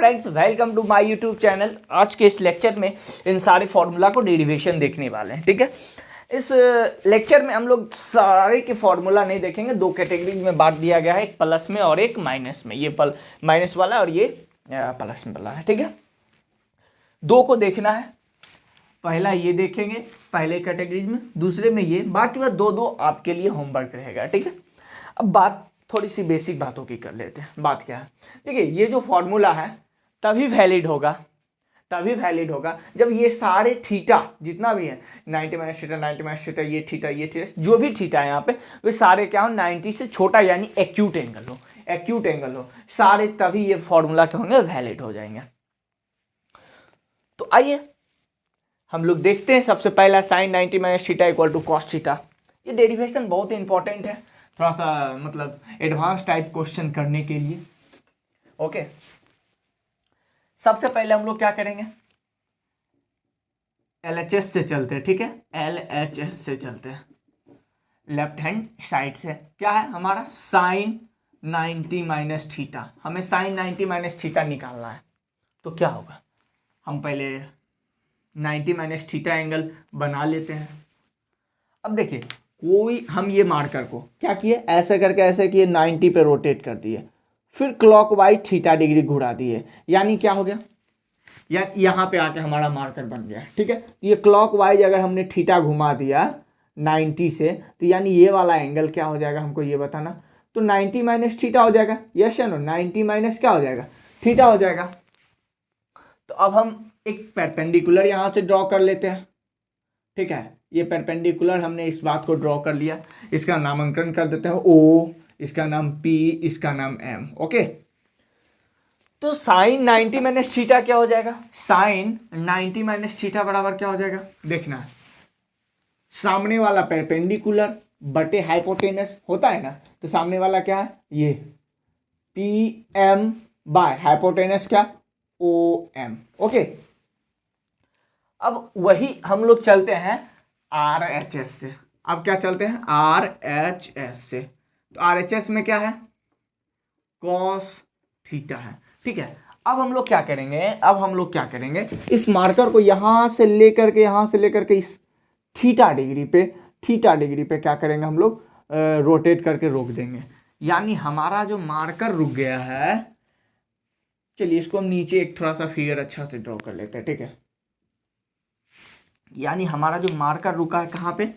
Friends, welcome to my YouTube channel. आज के इस लेक्चर में इन सारे फार्मूला को डेरिवेशन देखने वाले हैं। ठीक है, इस लेक्चर में हम लोग सारे के फार्मूला नहीं देखेंगे। दो कैटेगरी में बांट दिया गया है, एक प्लस में और एक माइनस में। ये माइनस वाला और ये प्लस में वाला है। ठीक है, दो को देखना है। पहला ये देखेंगे पहले कैटेगरी में, दूसरे में ये, बाकी वह दो आपके लिए होमवर्क रहेगा। ठीक है, अब बात थोड़ी सी बेसिक बातों की कर लेते हैं। बात क्या है, देखिए ये जो फॉर्मूला है तभी वैलिड होगा जब ये सारे थीटा जितना भी है 90 माइनस थीटा, 90 माइनस थीटा, ये थीटा, ये थीटा, जो भी थीटा है यहाँ पे वे सारे क्या हो 90 से छोटा, यानी एक्यूट एंगल हो सारे, तभी ये फॉर्मूला क्या होंगे वैलिड हो जाएंगे। तो आइए हम लोग देखते हैं। सबसे पहला sine 90 minus theta equal to cos theta. ये डेरिवेशन बहुत इंपॉर्टेंट है, थोड़ा सा मतलब एडवांस टाइप क्वेश्चन करने के लिए। ओके, सबसे पहले हम लोग क्या करेंगे, LHS से चलते हैं। ठीक है, LHS से चलते हैं, लेफ्ट हैंड साइड से। क्या है हमारा साइन 90 माइनस थीटा, हमें साइन 90 माइनस थीटा निकालना है। तो क्या होगा, हम पहले 90 माइनस थीटा एंगल बना लेते हैं। अब देखिए कोई हम ये मार्कर को क्या किए, ऐसे करके ऐसे किए, 90 पे रोटेट कर दिए, फिर क्लॉकवाइज थीटा डिग्री घुरा दिए, यानी क्या हो गया, या यहाँ पे आके हमारा मार्कर बन गया। ठीक है, तो ये क्लॉकवाइज अगर हमने थीटा घुमा दिया 90 से, तो यानी ये वाला एंगल क्या हो जाएगा, हमको ये बताना। तो 90 माइनस थीटा हो जाएगा, यस या नो, 90 माइनस क्या हो जाएगा, थीटा हो जाएगा। तो अब हम एक परपेंडिकुलर यहाँ से ड्रॉ कर लेते हैं। ठीक है, ये परपेंडिकुलर हमने इस बात को ड्रॉ कर लिया, इसका नामांकन कर देते हैं O, इसका नाम P, इसका नाम M। ओके, तो साइन 90 माइनस थीटा क्या हो जाएगा, साइन 90 माइनस थीटा बराबर क्या हो जाएगा, देखना है, सामने वाला परपेंडिकुलर बटे हाइपोटेनस होता है ना, तो सामने वाला क्या है, ये PM बाय हाइपोटेनस क्या, OM। ओके, अब वही हम लोग चलते हैं RHS से। अब क्या चलते हैं, RHS से। तो RHS में क्या है, कॉस थीटा है। ठीक है, अब हम लोग क्या करेंगे, इस मार्कर को यहां से लेकर के इस थीटा डिग्री पे क्या करेंगे, हम लोग रोटेट करके रोक देंगे। यानी हमारा जो मार्कर रुक गया है, चलिए इसको हम नीचे एक थोड़ा सा फिगर अच्छा से ड्रॉ कर लेते हैं। ठीक है, यानी हमारा जो मार्कर रुका है कहाँ पे,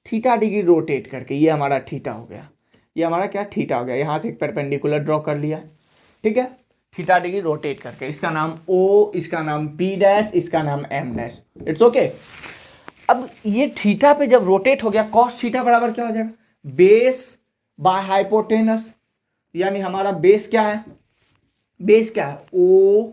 थीटा डिग्री रोटेट करके, ये हमारा थीटा हो गया, ये हमारा क्या थीटा हो गया। यहाँ से एक परपेंडिकुलर ड्रॉ कर लिया। ठीक है, थीटा डिग्री रोटेट करके, इसका नाम O, इसका नाम P डैश, इसका नाम M डैश। It's okay. अब ये थीटा पे जब रोटेट हो गया, कॉस थीटा बराबर क्या हो जाएगा, बेस बाय हाइपोटेनस, यानी हमारा बेस क्या है, O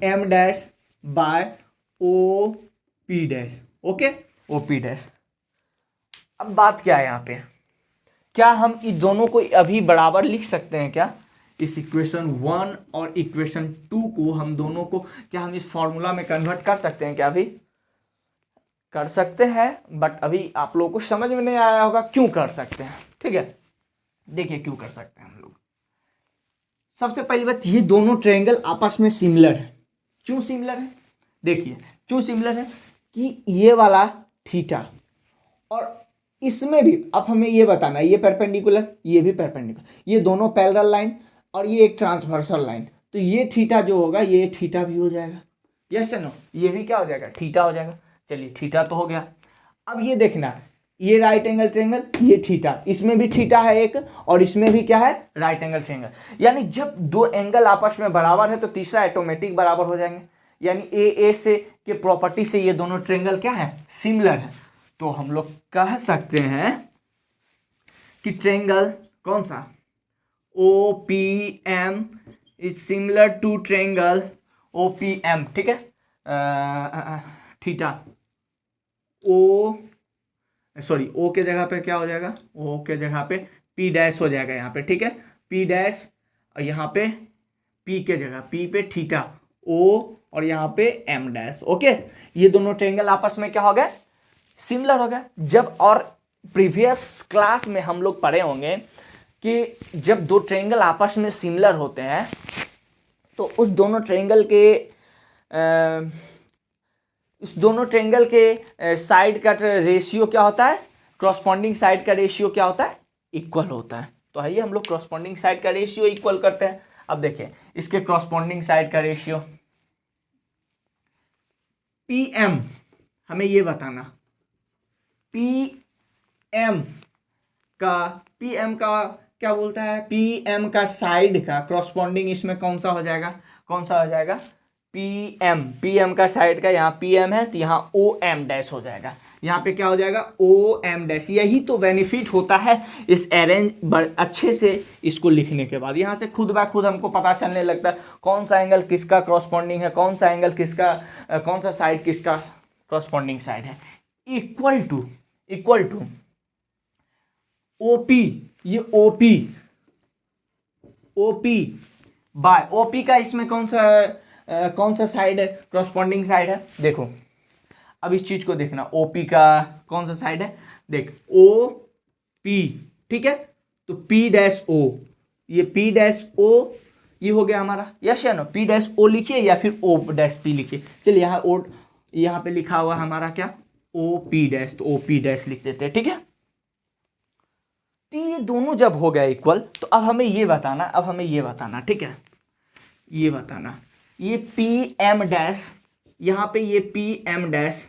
M dash by OP dash. Okay, OP dash. अब बात क्या है यहाँ पे, क्या हम इन दोनों को अभी बराबर लिख सकते हैं क्या, इस इक्वेशन 1 और इक्वेशन 2 को, हम दोनों को क्या हम इस फॉर्मूला में कन्वर्ट कर सकते हैं क्या, अभी कर सकते हैं, बट अभी आप लोगों को समझ में नहीं आया होगा क्यों कर सकते हैं। ठीक है, देखिए क्यों कर सकते हैं हम लोग। सबसे पहली बात, ये दोनों ट्रायंगल आपस में सिमिलर है। क्यों सिमिलर है, देखिए क्यों सिमिलर है, कि ये वाला थीटा और इसमें भी, अब हमें ये बताना है, ये परपेंडिकुलर, ये भी परपेंडिकुलर, ये दोनों पैरेलल लाइन और ये एक ट्रांसवर्सल लाइन, तो ये थीटा जो होगा ये थीटा भी हो जाएगा। यस या नो, ये भी क्या हो जाएगा, थीटा हो जाएगा। चलिए थीटा तो हो गया। अब ये देखना, ये राइट एंगल ट्रायंगल, ये थीटा, इसमें भी थीटा है एक, और इसमें भी क्या है, राइट एंगल ट्रायंगल। यानी जब दो एंगल आपस में बराबर है तो तीसरा ऑटोमेटिक बराबर हो जाएंगे। यानी ए से के प्रॉपर्टी से ये दोनों ट्रायंगल क्या है, सिमिलर है। तो हम लोग कह सकते हैं कि ट्रायंगल कौन सा, OPM is similar to triangle OPM। ठीक है, थीटा O के जगह पे क्या हो जाएगा, O के जगह पे P डैश हो जाएगा यहाँ पे। ठीक है, P डैश, और यहाँ पे P के जगह, P पे थीटा O, और यहाँ पे M डैश। ओके, ये दोनों ट्रायंगल आपस में क्या हो गए, सिमिलर हो गया। जब, और प्रीवियस क्लास में हम लोग पढ़े होंगे कि जब दो ट्रायंगल आपस में सिमिलर होते हैं तो उस दोनों ट्रायंगल के साइड का रेशियो क्या होता है, क्रॉसपॉन्डिंग साइड का रेशियो क्या होता है, इक्वल होता है। तो आइए हम लोग क्रॉसपॉन्डिंग साइड का रेशियो इक्वल करते हैं। अब देखिए इसके क्रॉसपॉन्डिंग साइड का रेशियो PM, हमें ये बताना PM का क्या बोलता है, PM का साइड का क्रॉसपॉन्डिंग इसमें कौन सा हो जाएगा, PM का साइड का, यहाँ PM है तो यहाँ OM डैश हो जाएगा, यहाँ पे क्या हो जाएगा OM डैश। यही तो बेनिफिट होता है इस अरेंज अच्छे से इसको लिखने के बाद, यहाँ से खुद ब खुद हमको पता चलने लगता है कौन सा एंगल किसका क्रॉसपॉन्डिंग है, कौन सा एंगल किसका, कौन सा साइड किसका क्रॉसपॉन्डिंग साइड है। इक्वल टू OP, ये OP बाय OP का इसमें कौन सा साइड है, क्रॉसपॉन्डिंग साइड है। देखो अब इस चीज को देखना, OP का कौन सा साइड है, देख OP, ठीक है, तो P डैश O, ये P डैश O ये हो गया हमारा, यस या नो, P डैश O लिखिए या फिर O डैश P लिखिए। चलिए यहाँ पे लिखा हुआ हमारा क्या OP डैश, तो OP डैश लिख देते हैं, ठीक है। तो ये दोनों जब हो गया इक्वल, तो अब हमें ये बताना, ठीक है, ये बताना ये PM डैश, यहाँ पे ये PM डैश,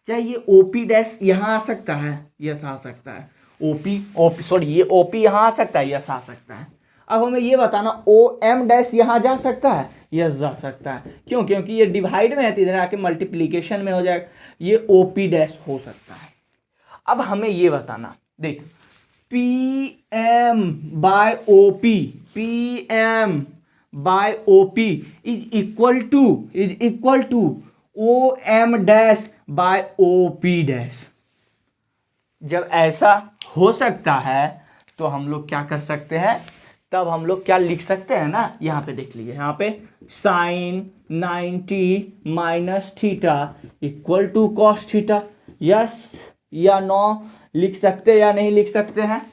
क्या ये OP डैश यहाँ आ सकता है, यस आ सकता है, ये OP यहाँ आ सकता है, यस आ सकता है। अब हमें ये बताना OM डैश यहाँ जा सकता है, यस जा सकता है, क्यों, क्योंकि ये डिवाइड में है तो इधर आके मल्टीप्लीकेशन में हो जाएगा, ये OP डैश हो सकता है। अब हमें ये बताना, देख PM by OP is equal to OM dash by OP dash. जब ऐसा हो सकता है तो हम लोग क्या कर सकते हैं, तब हम लोग क्या लिख सकते हैं ना, यहाँ पे देख लीजिए, यहाँ पे sin 90 minus theta equal to cos theta, yes या नो, लिख सकते या नहीं लिख सकते हैं,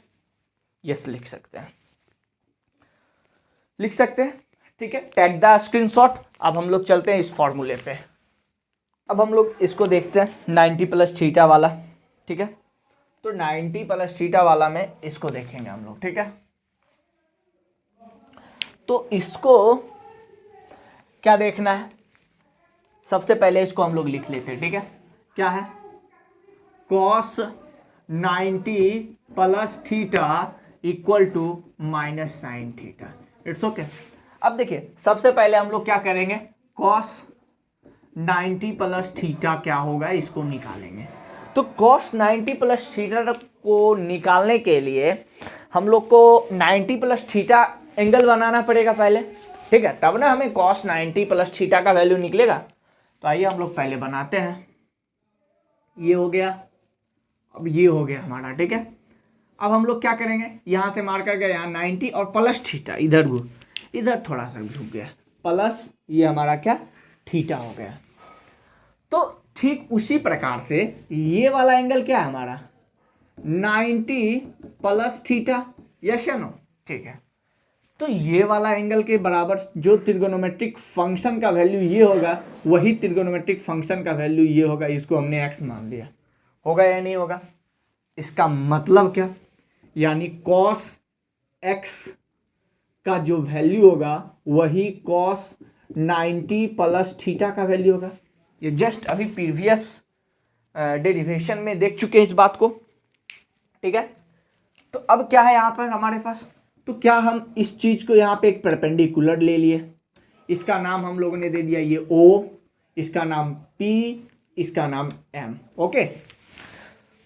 यस लिख सकते हैं, ठीक है। Take the screenshot. अब हम लोग चलते हैं इस फॉर्मूले पे, अब हम लोग इसको देखते हैं 90 प्लस थीटा वाला, ठीक है। तो 90 प्लस थीटा वाला में इसको देखेंगे हम लोग, ठीक है। तो इसको क्या देखना है, सबसे पहले इसको हम लोग लिख लेते हैं, ठीक है। क्या है, cos 90 plus theta equal to minus sine theta, it's okay. अब देखिए सबसे पहले हम लोग क्या करेंगे, cos 90 प्लस थीटा क्या होगा इसको निकालेंगे। तो cos 90 प्लस थीटा को निकालने के लिए हम लोग को 90 प्लस थीटा एंगल बनाना पड़ेगा पहले, ठीक है, तब ना हमें cos 90 प्लस थीटा का वैल्यू निकलेगा। तो आइए हम लोग पहले बनाते हैं, ये हो गया, अब ये हो गया हमारा, ठीक है। अब हम लोग क्या करेंगे, यहाँ से मार करके यहाँ 90 और प्लस थीटा, इधर थोड़ा सा झुक गया, प्लस ये हमारा क्या थीटा हो गया। तो ठीक उसी प्रकार से ये वाला एंगल क्या है हमारा 90 प्लस थीटा, यस या नो, ठीक है। तो ये वाला एंगल के बराबर जो त्रिगोनोमेट्रिक फंक्शन का वैल्यू ये होगा, वही त्रिगोनोमेट्रिक फंक्शन का वैल्यू ये होगा, इसको हमने x मान लिया, होगा या नहीं होगा। इसका मतलब क्या, यानी cos x का जो वैल्यू होगा वही cos 90 प्लस थीटा का वैल्यू होगा। ये जस्ट अभी प्रीवियस डेरिवेशन में देख चुके हैं इस बात को, ठीक है। तो अब क्या है यहाँ पर हमारे पास, तो क्या हम इस चीज को यहाँ पे एक परपेंडिकुलर ले लिए, इसका नाम हम लोगों ने दे दिया ये O, इसका नाम P, इसका नाम M, ओके।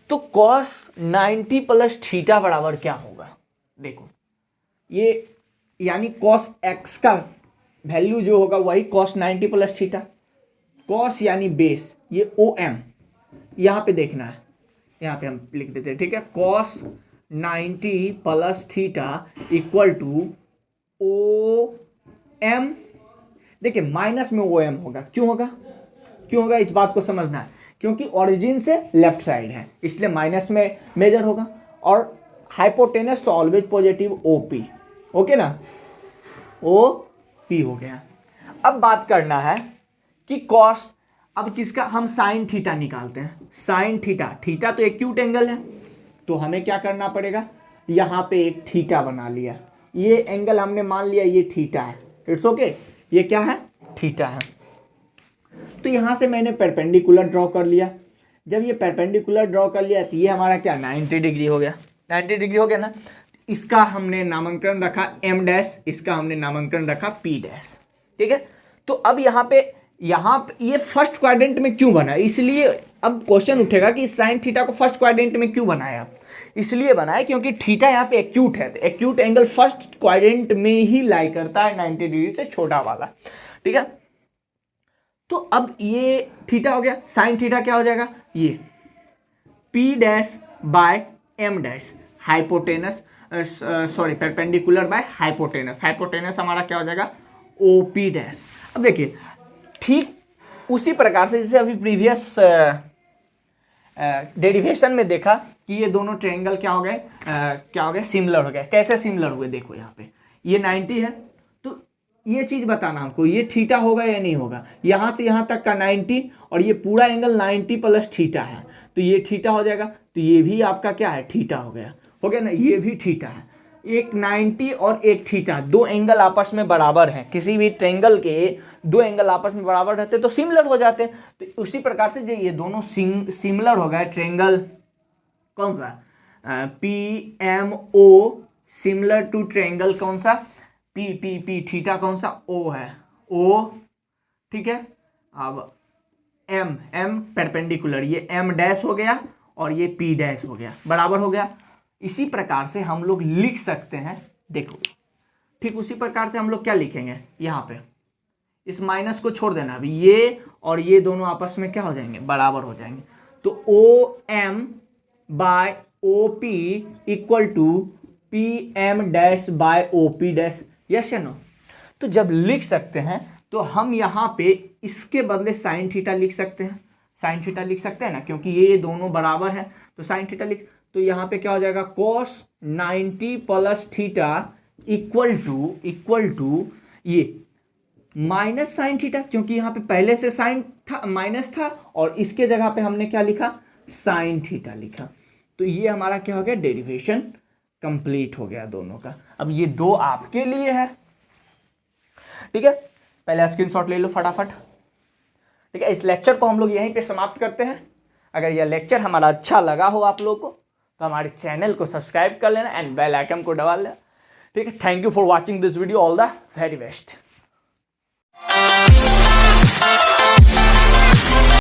तो cos 90 प्लस थीटा बराबर क्या होगा, देखो ये यानी cos x का वैल्यू जो होगा वही cos 90 प्लस थीटा, cos यानी बेस, ये OM यहाँ पे देखना है, यहाँ पे हम लिख देते हैं, ठीक है। cos 90 plus theta equal to OM, देखिए माइनस में OM होगा, क्यों होगा इस बात को समझना है, क्योंकि ओरिजिन से लेफ्ट साइड है इसलिए माइनस में मेजर होगा, और हाइपोटेनस तो ऑलवेज पॉजिटिव OP, ओके ना, OP P हो गया। अब बात करना है कि कॉस, अब किसका, हम साइन थीटा निकालते हैं। साइन थीटा, थीटा तो एक्यूट एंगल है, तो हमें क्या करना पड़ेगा, यहाँ पे एक थीटा बना लिया, ये एंगल हमने मान लिया ये थीटा है, इट्स ओके, ये क्या है, थीटा है। तो यहाँ से मैंने परपेंडिकुलर ड्रॉ कर लिया। जब ये परपेंडिकुलर ड्रॉ कर लिया तो ये हमारा क्या 90 डिग्री हो गया, 90 डिग्री हो गया ना। इसका हमने नामांकन रखा m डैश, इसका हमने नामांकन रखा p डैश, ठीक है। तो अब यहाँ पे ये फर्स्ट क्वाड्रेंट में क्यों बना, इसलिए अब क्वेश्चन उठेगा कि साइन थीटा को फर्स्ट क्वाड्रेंट में क्यों बनाया आप। इसलिए बनाया क्योंकि थीटा यहाँ पे एक्यूट है, तो एक्यूट एंगल फर्स्ट क्वाड्रेंट में ही लाई करता है 90 डिग्री से छोटा वाला, ठीक है। तो अब ये थीटा हो गया, साइन थीटा क्या हो जाएगा, ये p dash by m dash, hypotenuse sorry perpendicular by hypotenuse, hypotenuse हमारा क्या हो जाएगा OP डैश। अब देखिए ठीक उसी प्रकार से जैसे अभी प्रीवियस डेरिवेशन में देखा कि ये दोनों ट्रायंगल क्या हो गए, सिमिलर हो गए। कैसे सिमिलर हुए, देखो यहाँ पे ये 90 है, तो ये चीज बताना हमको, ये थीटा होगा या नहीं होगा, यहाँ से यहाँ तक का 90 और ये पूरा एंगल 90 प्लस थीटा है, तो ये थीटा हो जाएगा, तो ये भी आपका क्या है, थीटा हो गया ना, ये भी थीटा है। एक 90 और एक थीटा, दो एंगल आपस में बराबर हैं, किसी भी ट्रायंगल के दो एंगल आपस में बराबर रहते तो सिमिलर हो जाते हैं। तो उसी प्रकार से जो ये दोनों सिमिलर हो गए, ट्रायंगल कौन सा, PMO सिमिलर टू ट्रायंगल कौन सा, P थीटा कौन सा, O है, O, ठीक है। अब M परपेंडिकुलर, ये M डैश हो गया और ये P डैश हो गया, बराबर हो गया। इसी प्रकार से हम लोग लिख सकते हैं, देखो ठीक उसी प्रकार से हम लोग क्या लिखेंगे, यहाँ पे इस माइनस को छोड़ देना, अभी ये और ये दोनों आपस में क्या हो जाएंगे, बराबर हो जाएंगे। तो OM by OP equal to PM dash by OP dash, yes या नो। तो जब लिख सकते हैं तो हम यहाँ पे इसके बदले साइन थीटा लिख सकते हैं, साइन थीटा लिख सकते हैं ना, क्योंकि ये दोनों बराबर हैं, तो साइन थीटा लिख, तो यहाँ पे क्या हो जाएगा, cos 90 plus theta equal to ये माइनस साइन थीटा, क्योंकि यहाँ पे पहले से साइन था, माइनस था, और इसके जगह पे हमने क्या लिखा, साइन थीटा लिखा। तो ये हमारा क्या हो गया, डेरिवेशन कंप्लीट हो गया दोनों का। अब ये दो आपके लिए है, ठीक है, पहले स्क्रीनशॉट ले लो फटाफट, ठीक है। इस लेक्चर को हम लोग यहीं पे समाप्त करते हैं। अगर यह लेक्चर हमारा अच्छा लगा हो आप लोगों को तो हमारे चैनल को सब्सक्राइब कर लेना एंड बेल आइकन को दबा लेना, ठीक है। Thank you for watching this video, all the very best.